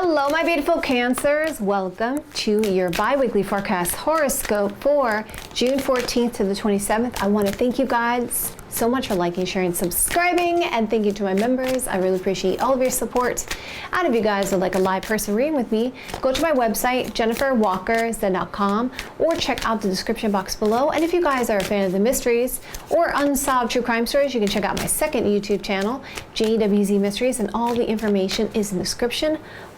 Hello, my beautiful Cancers. Welcome to your bi-weekly forecast horoscope for June 14th to the 27th. I want to thank you guys so much for liking, sharing, subscribing, and thank you to my members. I really appreciate all of your support. And if you guys would like a live person reading with me, go to my website, jenniferwalkerzen.com, or check out the description box below. And if you guys are a fan of the mysteries or unsolved true crime stories, you can check out my second YouTube channel, JWZ Mysteries, and all the information is in the description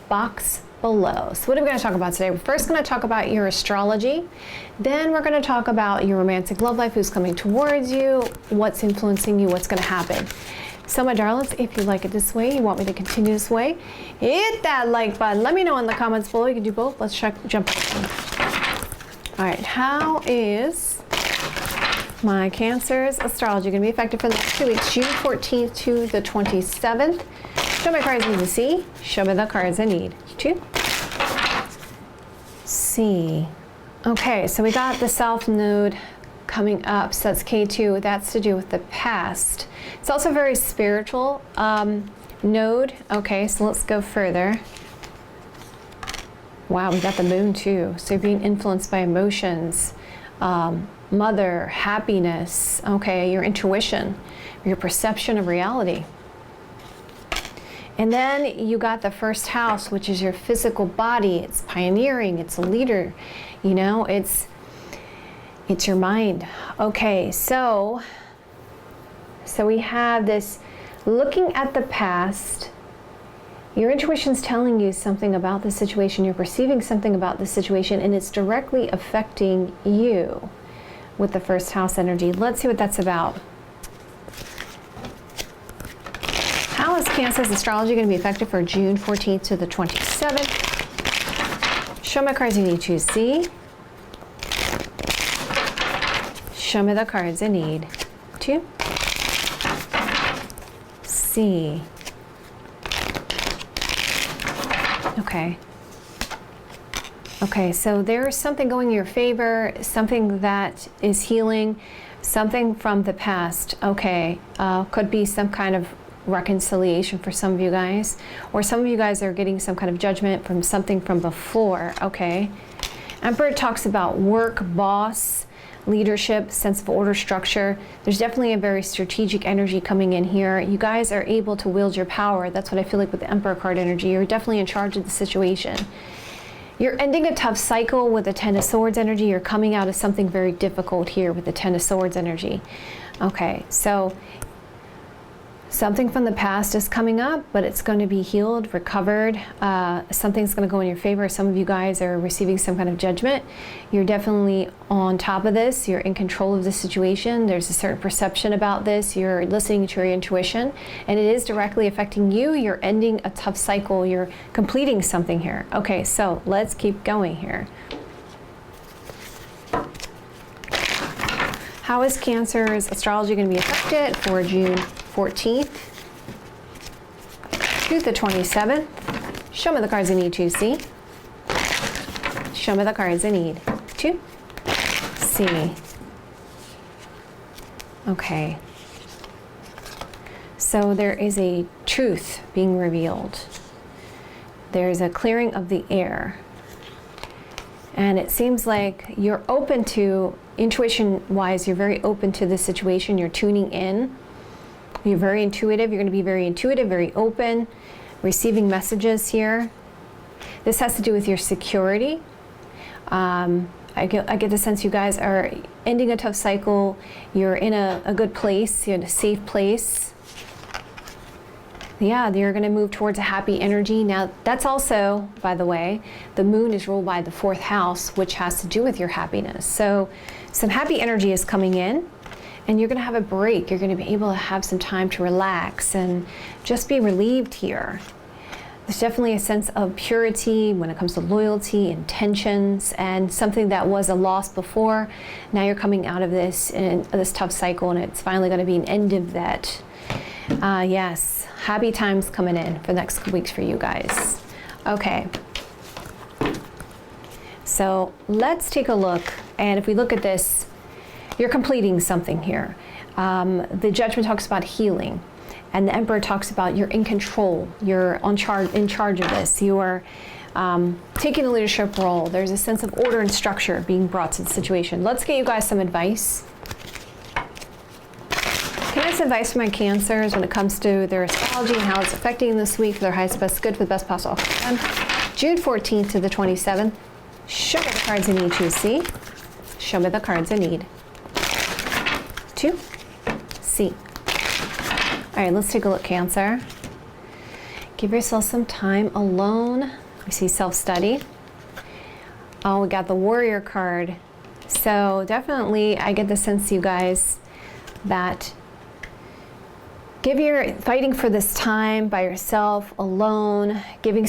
box below. So what are we going to talk about today? We're first going to talk about your astrology. Then we're going to talk about your romantic love life, who's coming towards you, what's influencing you, what's going to happen. So my darlings, if you like it this way, you want me to continue this way, hit that like button. Let me know in the comments below. You can do both. Let's jump in. All right, how is my Cancer's astrology going to be effective for the next 2 weeks, June 14th to the 27th? Show me cards I need to see. Show me the cards I need to see. Okay, so we got the South Node coming up. So that's K2. That's to do with the past. It's also very spiritual node. Okay, so let's go further. Wow, we got the Moon too. So you're being influenced by emotions, mother, happiness. Okay, your intuition, your perception of reality. And then you got the first house, which is your physical body. It's pioneering, it's a leader, you know, it's your mind. Okay, so we have this looking at the past. Your intuition's telling you something about the situation, you're perceiving something about the situation, and it's directly affecting you with the first house energy. Let's see what that's about. How is Cancer's astrology going to be effective for June 14th to the 27th? Show me cards you need to see. Show me the cards I need to see. Okay. Okay, so there's something going in your favor, something that is healing, something from the past. Okay, could be some kind of reconciliation for some of you guys, or some of you guys are getting some kind of judgment from something from before. Okay, Emperor talks about work, boss, leadership, sense of order, structure. There's definitely a very strategic energy coming in here. You guys are able to wield your power. That's what I feel like with the Emperor card energy. You're definitely in charge of the situation. You're ending a tough cycle with the Ten of Swords energy. You're coming out of something very difficult here with the Ten of Swords energy. Okay, so something from the past is coming up, but it's going to be healed, recovered. Something's going to go in your favor. Some of you guys are receiving some kind of judgment. You're definitely on top of this. You're in control of the situation. There's a certain perception about this. You're listening to your intuition, and it is directly affecting you. You're ending a tough cycle. You're completing something here. Okay, so let's keep going here. How is Cancer's astrology going to be affected for June 14th to the 27th? Show me the cards I need to see. Show me the cards I need to see. Okay. So there is a truth being revealed. There's a clearing of the air. And it seems like you're open to, intuition-wise, you're very open to this situation. You're tuning in. You're very intuitive. You're going to be very intuitive, very open, receiving messages here. This has to do with your security. I get the sense you guys are ending a tough cycle. You're in a good place. You're in a safe place. Yeah, you're going to move towards a happy energy. Now, that's also, by the way, the moon is ruled by the fourth house, which has to do with your happiness. So some happy energy is coming in, and you're going to have a break. You're going to be able to have some time to relax and just be relieved here. There's definitely a sense of purity when it comes to loyalty, intentions, and something that was a loss before. Now you're coming out of this in this tough cycle, and it's finally going to be an end of that. Yes, happy times coming in for the next couple weeks for you guys. Okay. So let's take a look. And if we look at this, you're completing something here. The Judgment talks about healing. And the Emperor talks about you're in control, you're in charge of this, you are taking a leadership role. There's a sense of order and structure being brought to the situation. Let's get you guys some advice. Can I have some advice for my Cancers when it comes to their astrology and how it's affecting them this week for their highest best good for the best possible outcome? June 14th to the 27th. Show me the cards I need to see. Show me the cards I need to see. All right, let's take a look, Cancer. Give yourself some time alone. We see self-study. Oh, we got the Warrior card. So definitely, I get the sense, you guys, that fighting for this time by yourself, alone, giving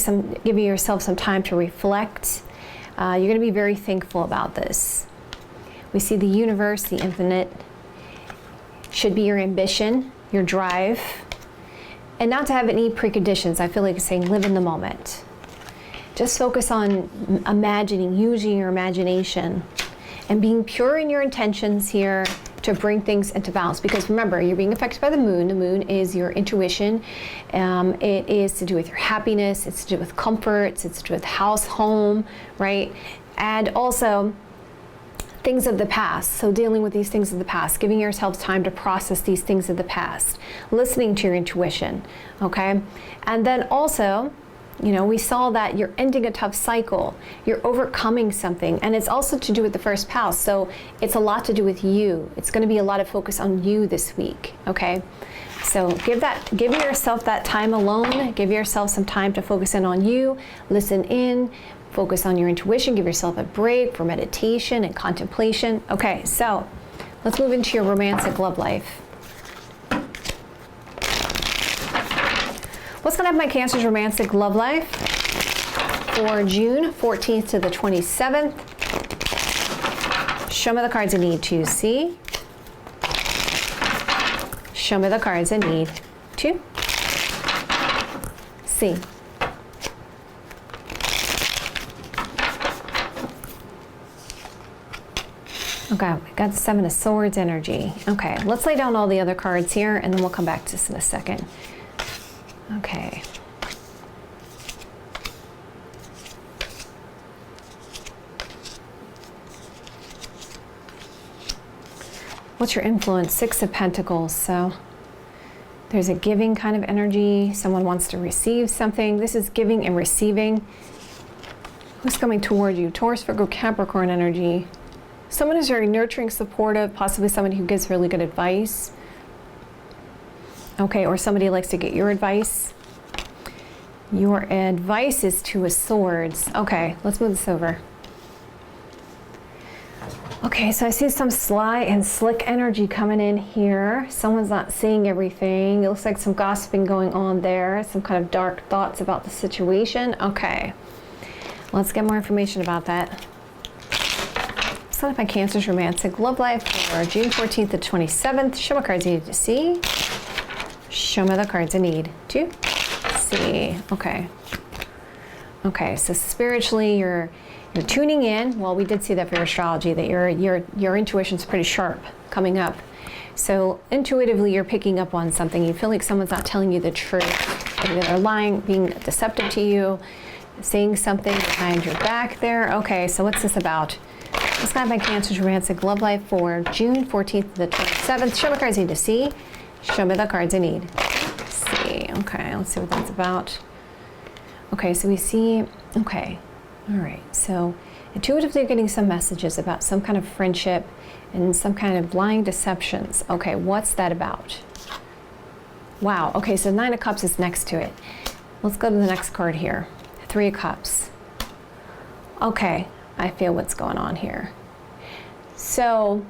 yourself some time to reflect. You're going to be very thankful about this. We see the universe, the infinite, should be your ambition, your drive, and not to have any preconditions. I feel like it's saying live in the moment. Just focus on imagining, using your imagination, and being pure in your intentions here to bring things into balance. Because remember, you're being affected by the moon. The moon is your intuition. It is to do with your happiness. It's to do with comforts. It's to do with house, home, right? And also things of the past. So dealing with these things of the past, giving yourself time to process these things of the past, listening to your intuition, okay? And then also, we saw that you're ending a tough cycle. You're overcoming something. And it's also to do with the first house. So it's a lot to do with you. It's going to be a lot of focus on you this week, okay? So give yourself that time alone. Give yourself some time to focus in on you, listen in, focus on your intuition, give yourself a break for meditation and contemplation. Okay, so let's move into your romantic love life. What's going to have my Cancer's romantic love life for June 14th to the 27th? Show me the cards I need to see. Show me the cards I need to see. Okay, we got the Seven of Swords energy. Okay, let's lay down all the other cards here, and then we'll come back to this in a second. Okay. What's your influence? Six of Pentacles. So there's a giving kind of energy. Someone wants to receive something. This is giving and receiving. Who's coming toward you? Taurus, Virgo, Capricorn energy. Someone who's very nurturing, supportive, possibly somebody who gives really good advice. Okay, or somebody likes to get your advice. Your advice is Two of Swords. Okay, let's move this over. Okay, so I see some sly and slick energy coming in here. Someone's not seeing everything. It looks like some gossiping going on there. Some kind of dark thoughts about the situation. Okay, let's get more information about that. Set up my Cancer's romantic love life for June 14th to 27th. Show me cards I need to see. Show me the cards I need to see. Okay. Okay, so spiritually you're tuning in. Well, we did see that for your astrology, that your intuition's pretty sharp coming up. So intuitively you're picking up on something. You feel like someone's not telling you the truth. Maybe they're lying, being deceptive to you, saying something behind your back there. Okay, so what's this about? Let's have my Cancer's romantic love life for June 14th to the 27th. Show me cards I need to see. Show me the cards I need. See. Okay, let's see what that's about. Okay, so we see, okay. All right, so intuitively you're getting some messages about some kind of friendship and some kind of lying deceptions. Okay, what's that about? Wow, okay, so Nine of Cups is next to it. Let's go to the next card here. Three of Cups. Okay, I feel what's going on here. So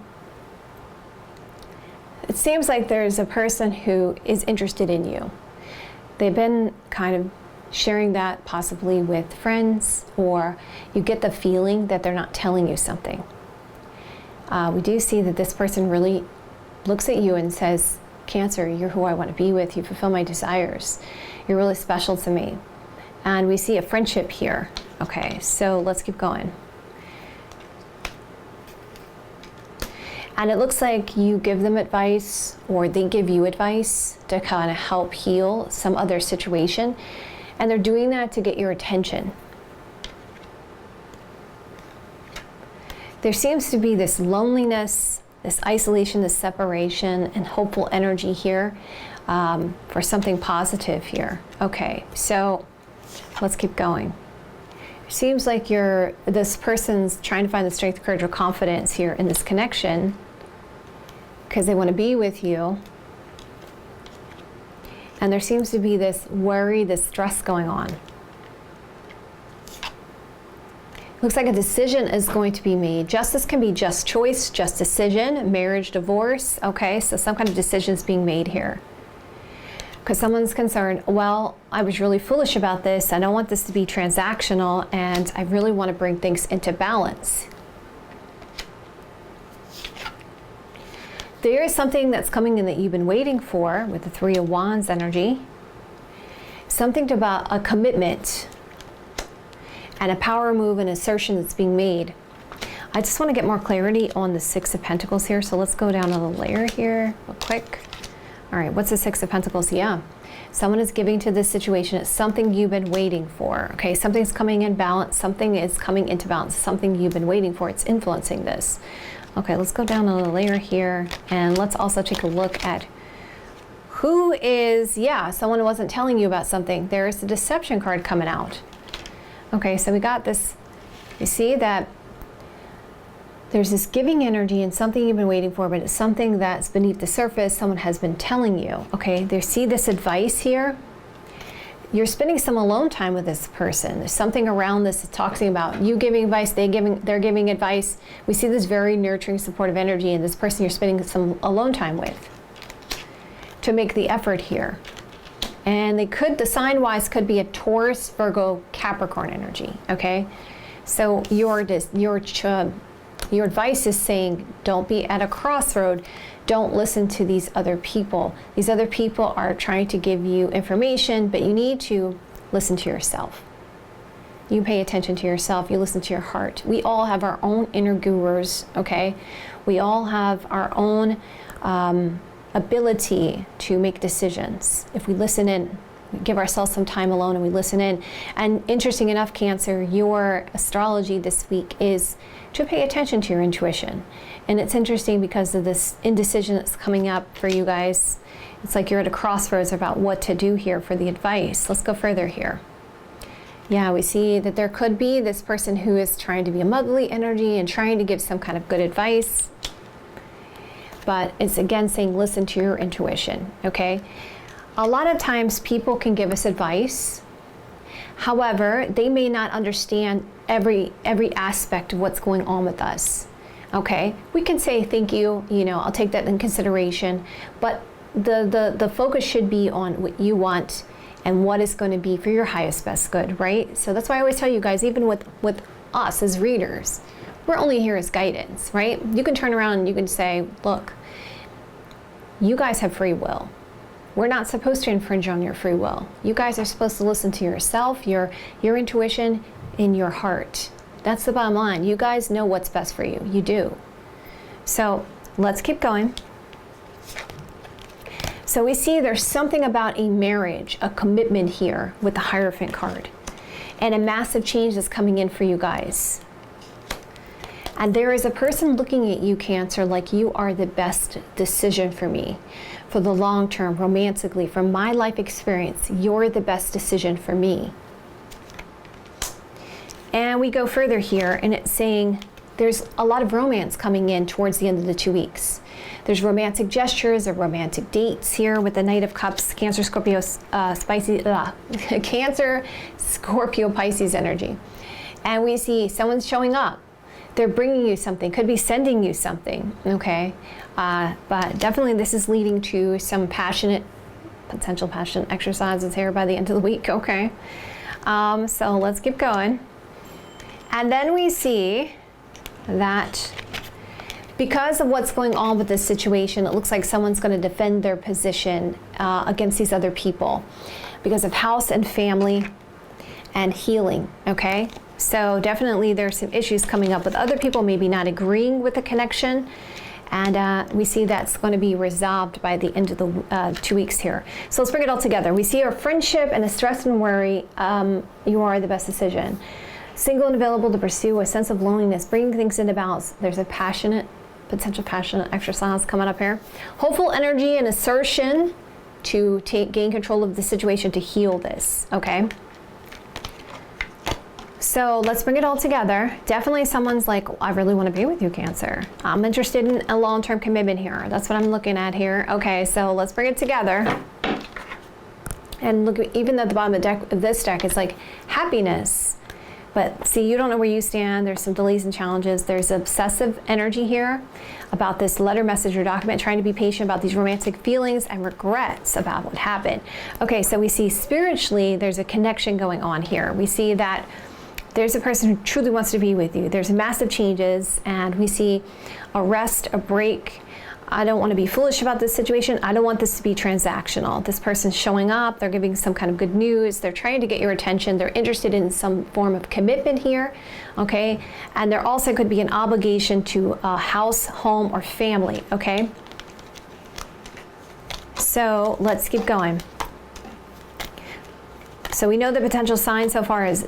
it seems like there's a person who is interested in you. They've been kind of sharing that possibly with friends, or you get the feeling that they're not telling you something. We do see that this person really looks at you and says, Cancer, you're who I want to be with. You fulfill my desires. You're really special to me. And we see a friendship here. Okay, so let's keep going. And it looks like you give them advice or they give you advice to kind of help heal some other situation. And they're doing that to get your attention. There seems to be this loneliness, this isolation, this separation, and hopeful energy here for something positive here. Okay, so let's keep going. It seems like this person's trying to find the strength, courage, or confidence here in this connection because they want to be with you. And there seems to be this worry, this stress going on. Looks like a decision is going to be made. Justice can be just choice, just decision, marriage, divorce. Okay, so some kind of decision is being made here. Because someone's concerned, well, I was really foolish about this. I don't want this to be transactional, and I really want to bring things into balance. There is something that's coming in that you've been waiting for with the Three of Wands energy. Something about a commitment and a power move and assertion that's being made. I just want to get more clarity on the Six of Pentacles here. So let's go down on the layer here real quick. All right, what's the Six of Pentacles? Yeah, someone is giving to this situation. It's something you've been waiting for. Okay, something's coming in balance. Something is coming into balance. Something you've been waiting for. It's influencing this. Okay, let's go down on the layer here. And let's also take a look at who is, yeah, someone wasn't telling you about something. There is the deception card coming out. Okay, so we got this, you see that there's this giving energy and something you've been waiting for, but it's something that's beneath the surface. Someone has been telling you, okay? They see this advice here. You're spending some alone time with this person. There's something around this talking about you giving advice, they're giving advice. We see this very nurturing, supportive energy in this person you're spending some alone time with to make the effort here. And they could, the sign-wise could be a Taurus, Virgo, Capricorn energy, okay? So your advice is saying, don't be at a crossroad. Don't listen to these other people. These other people are trying to give you information, but you need to listen to yourself. You pay attention to yourself. You listen to your heart. We all have our own inner gurus, okay? We all have our own ability to make decisions. If we listen in, we give ourselves some time alone and we listen in. And interesting enough, Cancer, your astrology this week is to pay attention to your intuition. And it's interesting because of this indecision that's coming up for you guys. It's like you're at a crossroads about what to do here for the advice. Let's go further here. Yeah, we see that there could be this person who is trying to be a motherly energy and trying to give some kind of good advice. But it's again saying listen to your intuition, okay? A lot of times people can give us advice. However, they may not understand every aspect of what's going on with us, okay? We can say thank you, I'll take that in consideration, but the focus should be on what you want and what is going to be for your highest best good, right? So that's why I always tell you guys, even with us as readers, we're only here as guidance, right? You can turn around and you can say, look, you guys have free will. We're not supposed to infringe on your free will. You guys are supposed to listen to yourself, your intuition, in your heart. That's the bottom line. You guys know what's best for you. You do. So let's keep going. So we see there's something about a marriage, a commitment here with the Hierophant card, and a massive change that's coming in for you guys. And there is a person looking at you, Cancer, like you are the best decision for me. For the long term, romantically, from my life experience, you're the best decision for me. And we go further here, and it's saying there's a lot of romance coming in towards the end of the 2 weeks. There's romantic gestures or romantic dates here with the Knight of Cups, Cancer, Scorpio, Cancer, Scorpio, Pisces energy. And we see someone's showing up. They're bringing you something, could be sending you something, okay? But definitely this is leading to some potential passionate exercises here by the end of the week, okay? So let's keep going. And then we see that because of what's going on with this situation, it looks like someone's going to defend their position against these other people because of house and family and healing, okay? So definitely there's some issues coming up with other people maybe not agreeing with the connection, And we see that's going to be resolved by the end of the 2 weeks here. So let's bring it all together. We see a friendship and a stress and worry. You are the best decision. Single and available to pursue a sense of loneliness, bringing things into balance. There's a potential passionate exercise coming up here. Hopeful energy and assertion to gain control of the situation to heal this, okay? So let's bring it all together. Definitely someone's like, I really want to be with you, Cancer. I'm interested in a long-term commitment here. That's what I'm looking at here. Okay, so let's bring it together. And look, even at the bottom of this deck, it's like happiness. But see, you don't know where you stand. There's some delays and challenges. There's obsessive energy here about this letter, message, or document, trying to be patient about these romantic feelings and regrets about what happened. Okay, so we see spiritually, there's a connection going on here. We see that there's a person who truly wants to be with you. There's massive changes, and we see a rest, a break. I don't want to be foolish about this situation. I don't want this to be transactional. This person's showing up. They're giving some kind of good news. They're trying to get your attention. They're interested in some form of commitment here, okay? And there also could be an obligation to a house, home, or family, okay? So let's keep going. So we know the potential signs so far is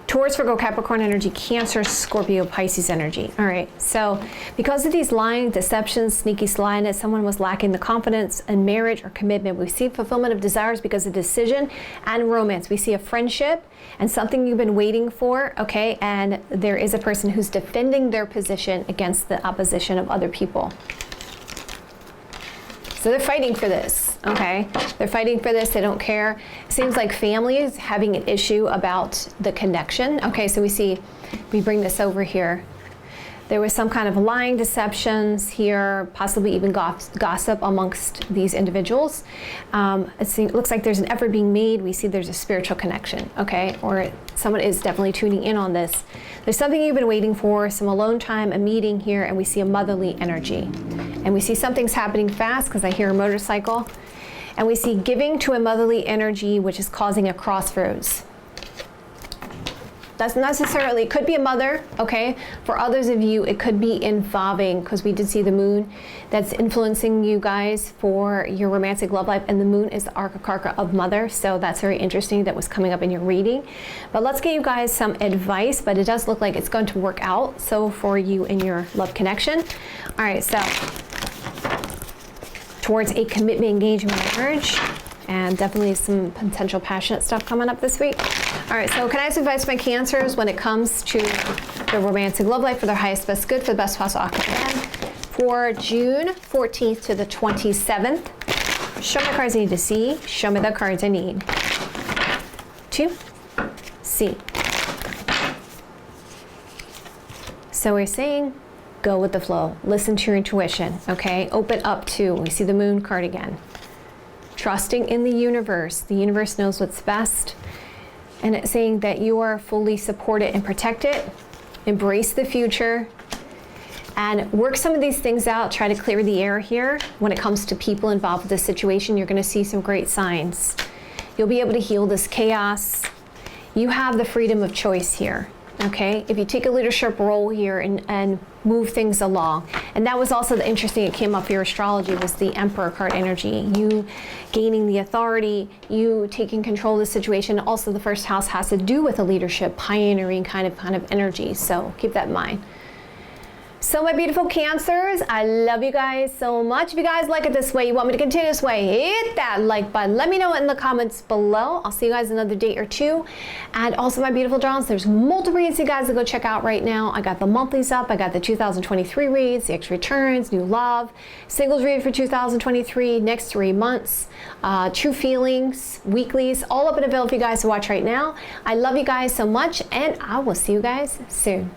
Taurus, Virgo, Capricorn energy, Cancer, Scorpio, Pisces energy. All right, so because of these lying, deceptions, sneaky slyness, someone was lacking the confidence in marriage or commitment. We see fulfillment of desires because of decision and romance. We see a friendship and something you've been waiting for, okay? And there is a person who's defending their position against the opposition of other people. So they're fighting for this, okay? They're fighting for this, they don't care. It seems like family is having an issue about the connection. Okay, so we bring this over here. There was some kind of lying, deceptions here, possibly even gossip amongst these individuals. It looks like there's an effort being made. We see there's a spiritual connection, okay? Or someone is definitely tuning in on this. There's something you've been waiting for, some alone time, a meeting here, and we see a motherly energy. And we see something's happening fast because I hear a motorcycle. And we see giving to a motherly energy, which is causing a crossroads. That's necessarily, it could be a mother, okay? For others of you, it could be involving, because we did see the moon that's influencing you guys for your romantic love life, and the moon is the archekarka of mother, so that's very interesting. That was coming up in your reading. But let's get you guys some advice, but it does look like it's going to work out, so for you in your love connection. All right, so towards a commitment, engagement, marriage, and definitely some potential passionate stuff coming up this week. All right, so can I ask advice to my Cancers when it comes to the romantic love life for their highest best good for the best possible outcome for June 14th to the 27th? Show me the cards I need to see. Show me the cards I need to see. So we're saying go with the flow. Listen to your intuition, okay? Open up to, we see the moon card again. Trusting in the universe. The universe knows what's best. And it's saying that you are fully supported and protected. Embrace the future. And work some of these things out. Try to clear the air here. When it comes to people involved with this situation, you're going to see some great signs. You'll be able to heal this chaos. You have the freedom of choice here. Okay, if you take a leadership role here and move things along. And that was also the interesting, it came up for your astrology, was the Emperor card energy. You gaining the authority, you taking control of the situation. Also, the first house has to do with a leadership, pioneering kind of energy. So keep that in mind. So my beautiful Cancers, I love you guys so much. If you guys like it this way, you want me to continue this way, hit that like button. Let me know in the comments below. I'll see you guys another day or two. And also my beautiful darlings, there's multiple reads you guys to go check out right now. I got the monthlies up. I got the 2023 reads, the X returns, new love, singles read for 2023, next 3 months, true feelings, weeklies, all up and available for you guys to watch right now. I love you guys so much, and I will see you guys soon.